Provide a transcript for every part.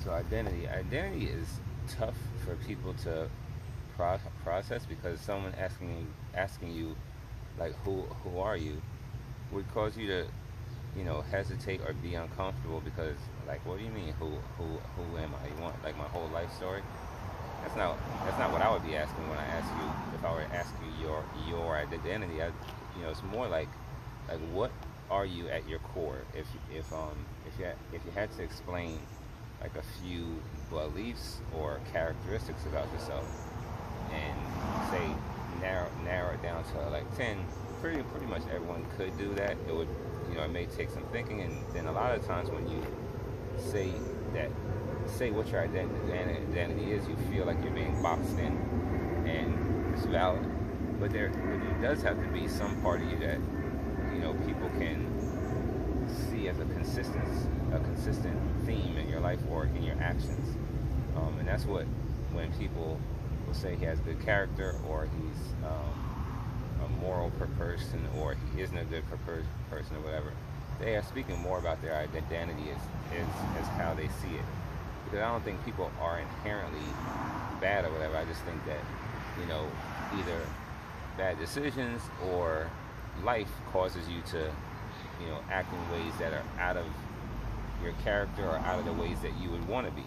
So identity is tough for people to process, because someone asking you like who are you would cause you to, hesitate or be uncomfortable, because like, what do you mean who am I? You want like my whole life story? That's not that's not what I would be asking when I ask you. If I were to ask you your identity, it's more like what are you at your core? If you had to explain like a few beliefs or characteristics about yourself, and say narrow it down to like 10, pretty much everyone could do that. It would, it may take some thinking, and then a lot of times when you say that say what your identity is, you feel like you're being boxed in, and it's valid. But there does have to be some part of you that, people can see as a consistent theme in your life or in your actions. And that's what, when people will say he has good character, or he's a moral person, or he isn't a good person, or whatever, they are speaking more about their identity as how they see it. Because I don't think people are inherently bad or whatever. I just think that, either bad decisions or life causes you to, act in ways that are out of your character, or out of the ways that you would want to be.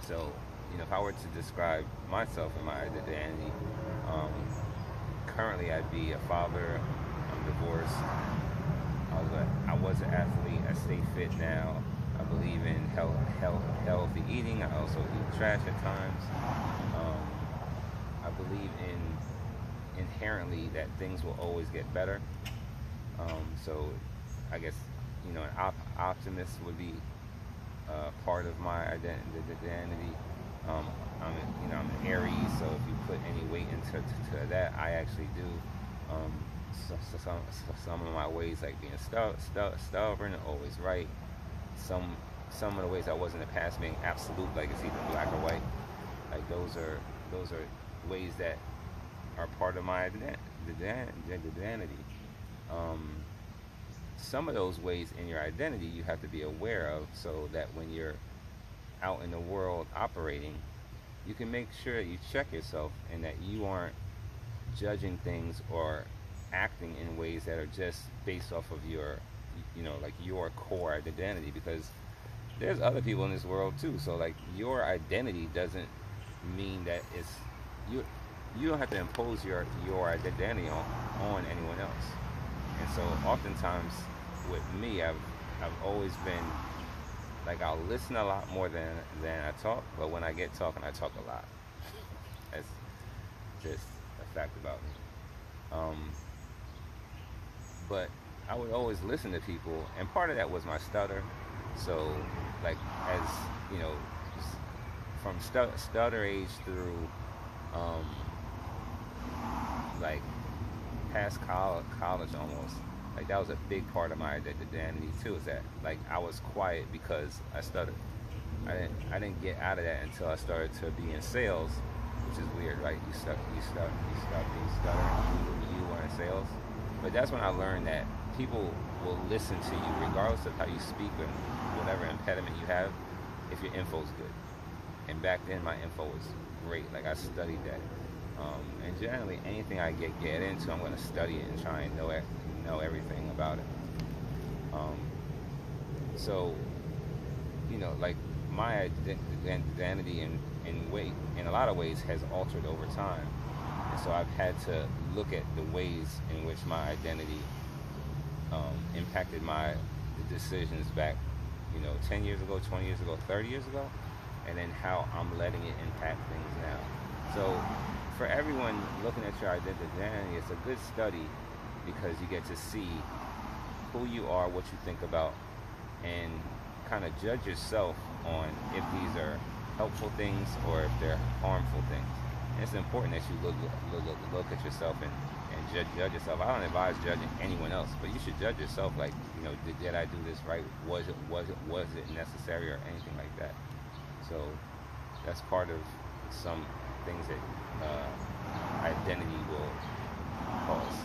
So, if I were to describe myself and my identity, um, currently I'd be a father. I'm divorced. I was an athlete. I stay fit now. I believe in healthy eating. I also eat trash at times. I believe in inherently that things will always get better. So I guess, an optimist would be part of my identity. I'm an Aries, so if you put any weight into that, I actually do. Some of my ways, like being stubborn, always right. Some of the ways I was in the past, being absolute, like it's either black or white. Like those are ways that are part of my identity. Um, some of those ways in your identity you have to be aware of, so that when you're out in the world operating, you can make sure that you check yourself, and that you aren't judging things or acting in ways that are just based off of your, like your core identity. Because there's other people in this world too. So like, your identity doesn't mean that it's you. You don't have to impose your identity on anyone else. And so oftentimes with me, I've always been like, I'll listen a lot more than I talk, but when I get talking, I talk a lot. That's just a fact about me. But I would always listen to people, and part of that was my stutter. So, like, as you know, from stutter age through, um, like, past college almost. Like, that was a big part of my identity too. Is that, like, I was quiet because I stuttered. I didn't get out of that until I started to be in sales, which is weird, right? You start being stuttering when you were in sales. But that's when I learned that people will listen to you regardless of how you speak and whatever impediment you have, if your info's good. And back then my info was great. Like, I studied that. And generally anything I get into, I'm going to study it and try and know everything about it. So, like, my identity in weight, in a lot of ways, has altered over time. And so I've had to look at the ways in which my identity impacted my decisions back, 10 years ago, 20 years ago, 30 years ago, and then how I'm letting it impact things now. So for everyone looking at your identity, it's a good study, because you get to see who you are, what you think about, and kind of judge yourself on if these are helpful things or if they're harmful things. And it's important that you look at yourself and judge yourself. I don't advise judging anyone else, but you should judge yourself. Like, did I do this right? Was it necessary, or anything like that? So that's part of some things that identity will cause.